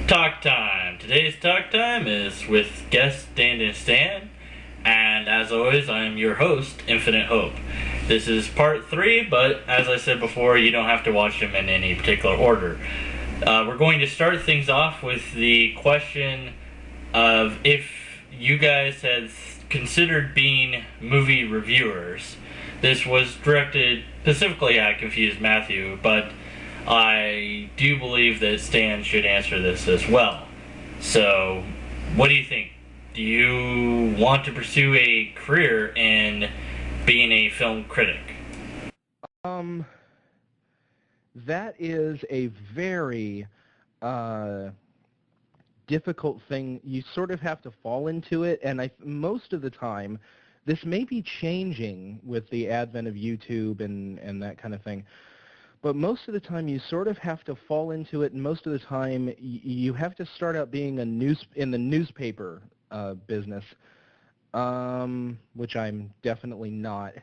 Talk time. Today's talk time is with guest Stan, and as always, I am your host, Infinite Hope. This is part 3, but as I said before, you don't have to watch them in any particular order. We're going to start things off with the question of if you guys had considered being movie reviewers. This was directed specifically at Confused Matthew, but I do believe that Stan should answer this as well. So, what do you think? Do you want to pursue a career in being a film critic? That is a very difficult thing. You sort of have to fall into it, and most of the time, this may be changing with the advent of YouTube and that kind of thing. But most of the time, you sort of have to fall into it, and most of the time, you have to start out being in the newspaper business, which I'm definitely not.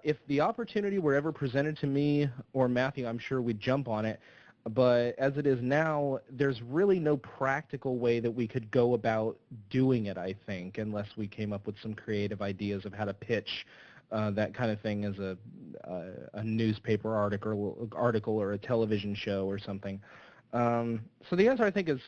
If the opportunity were ever presented to me or Matthew, I'm sure we'd jump on it. But as it is now, there's really no practical way that we could go about doing it, I think, unless we came up with some creative ideas of how to pitch that kind of thing as a newspaper article or a television show or something. So the answer, I think, is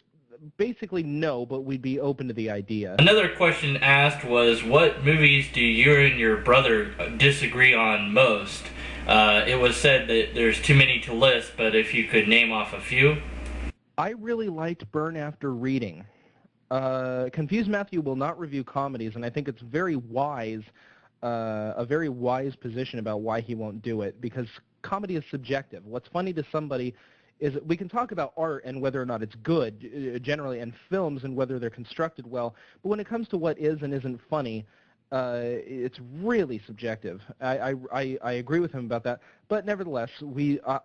basically no, but we'd be open to the idea. Another question asked was, what movies do you and your brother disagree on most? It was said that there's too many to list, but if you could name off a few. I really liked Burn After Reading. Confused Matthew will not review comedies, and I think it's very wise, a very wise position about why he won't do it, because comedy is subjective. What's funny to somebody is that we can talk about art and whether or not it's good, generally, and films and whether they're constructed well, but when it comes to what is and isn't funny, it's really subjective. I agree with him about that, but nevertheless,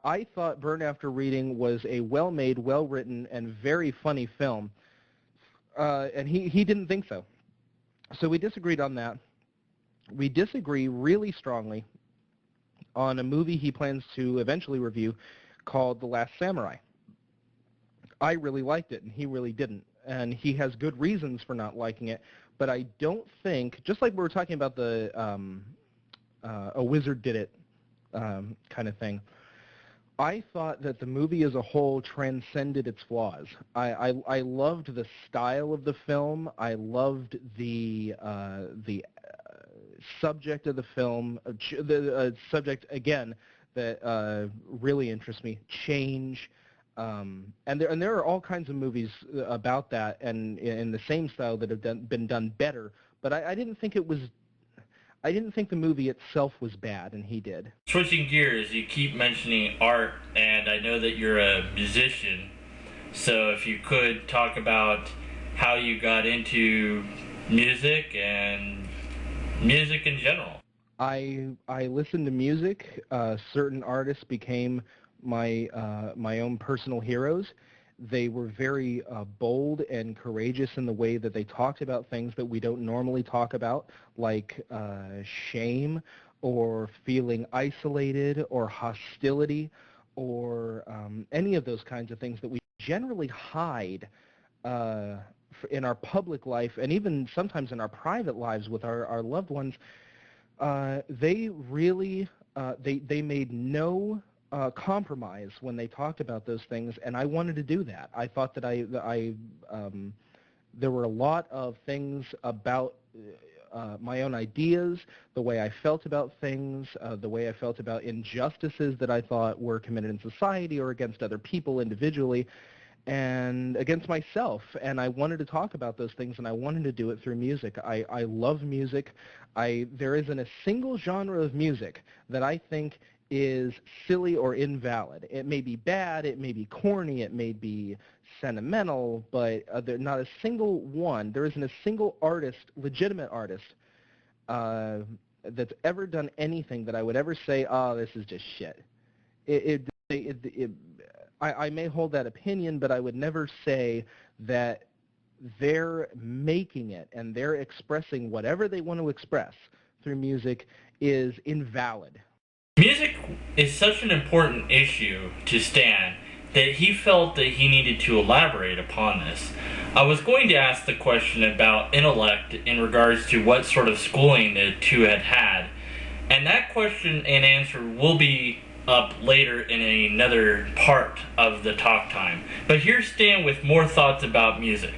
I thought Burn After Reading was a well-made, well-written, and very funny film, and he didn't think so. So we disagreed on that. We disagree really strongly on a movie he plans to eventually review called The Last Samurai. I really liked it, and he really didn't. And he has good reasons for not liking it, but I don't think, just like we were talking about the A Wizard Did It kind of thing, I thought that the movie as a whole transcended its flaws. I loved the style of the film. I loved the subject of the film, the subject, again, that really interests me, change. And there are all kinds of movies about that and in the same style that have been done better, but I didn't think the movie itself was bad, and he did. Switching gears, you keep mentioning art, and I know that you're a musician, so if you could talk about how you got into music and music in general. I listened to music. Certain artists became my own personal heroes. They were very bold and courageous in the way that they talked about things that we don't normally talk about, like shame or feeling isolated or hostility or any of those kinds of things that we generally hide in our public life and even sometimes in our private lives with our loved ones. They really, they made no compromise when they talked about those things, and I wanted to do that. I thought that there were a lot of things about my own ideas, the way I felt about things, the way I felt about injustices that I thought were committed in society or against other people individually, and against myself, and I wanted to talk about those things, and I wanted to do it through music. I love music. There isn't a single genre of music that I think is silly or invalid. It may be bad, it may be corny, it may be sentimental, but there's not a single one. There isn't a single artist, legitimate artist, that's ever done anything that I would ever say, oh, this is just shit. I may hold that opinion, but I would never say that they're making it and they're expressing whatever they want to express through music is invalid. Music is such an important issue to Stan, that he felt that he needed to elaborate upon this. I was going to ask the question about intellect in regards to what sort of schooling the two had had, and that question and answer will be up later in another part of the talk time. But here's Stan with more thoughts about music.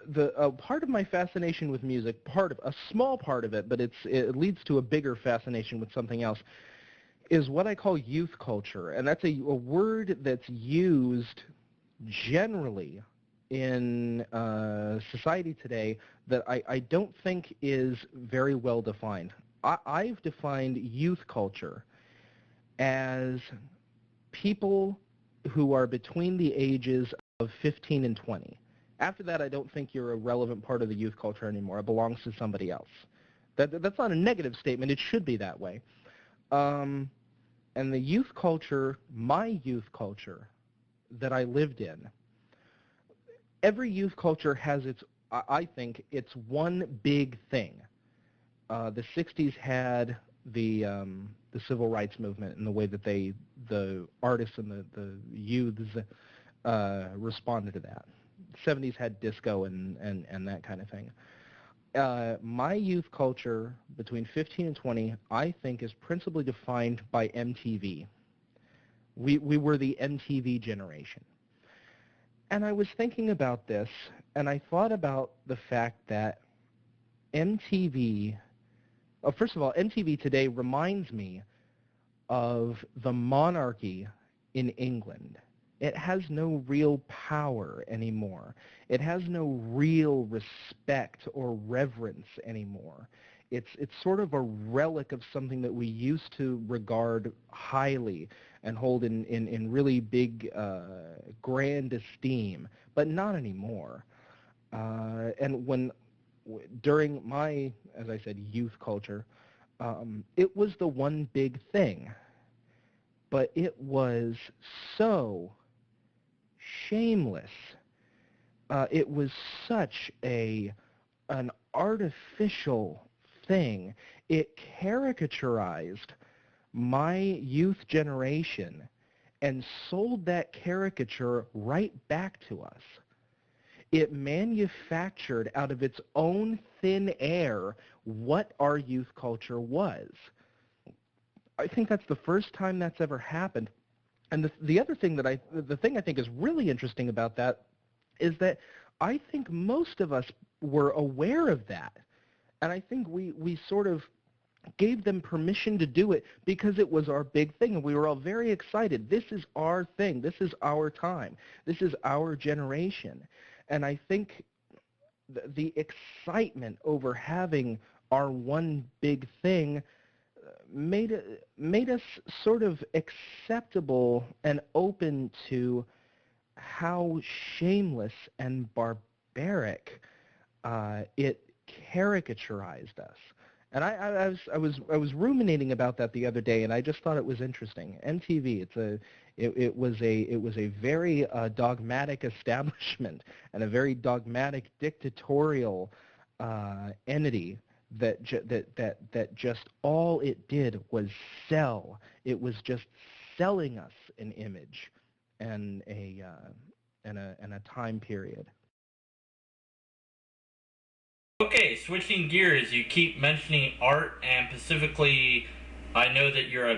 The part of my fascination with music, a small part of it, but it leads to a bigger fascination with something else, is what I call youth culture. And that's a word that's used generally in society today that I don't think is very well defined. I've defined youth culture as people who are between the ages of 15 and 20. After that, I don't think you're a relevant part of the youth culture anymore. It belongs to somebody else. That's not a negative statement. It should be that way. And the youth culture, my youth culture that I lived in, every youth culture has I think, its one big thing. The 60s had the civil rights movement and the way that the artists and the youths responded to that. 70s had disco and that kind of thing. My youth culture between 15 and 20, I think, is principally defined by MTV. We were the MTV generation. And I was thinking about this, and I thought about the fact that MTV, first of all, MTV today reminds me of the monarchy in England. It has no real power anymore. It has no real respect or reverence anymore. It's sort of a relic of something that we used to regard highly and hold in really big, grand esteem, but not anymore. And during my, as I said, youth culture, it was the one big thing, but it was so shameless. It was such an artificial thing. It caricaturized my youth generation and sold that caricature right back to us. It manufactured out of its own thin air what our youth culture was. I think that's the first time that's ever happened. And the other thing the thing I think is really interesting about that is that I think most of us were aware of that. And I think we sort of gave them permission to do it because it was our big thing. And we were all very excited. This is our thing. This is our time. This is our generation. And I think the excitement over having our one big thing made us sort of acceptable and open to how shameless and barbaric it caricaturized us. And I was ruminating about that the other day, and I just thought it was interesting. MTV, it was a very dogmatic establishment and a very dogmatic dictatorial entity that just all it did was sell. It was just selling us an image and a time period. Okay, switching gears, you keep mentioning art, and specifically, I know that you're a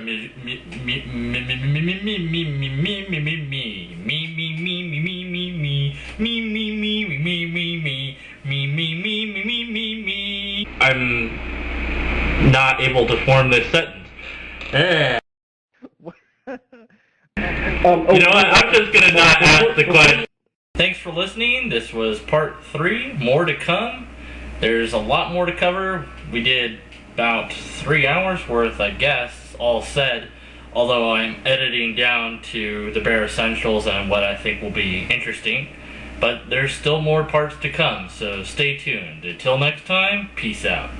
I'm not able to form this sentence. You know what? I'm just gonna not ask the question. Thanks for listening. This was part 3. More to come. There's a lot more to cover. We did about 3 hours worth, I guess, all said. Although I'm editing down to the bare essentials and what I think will be interesting. But there's still more parts to come, so stay tuned. Until next time, peace out.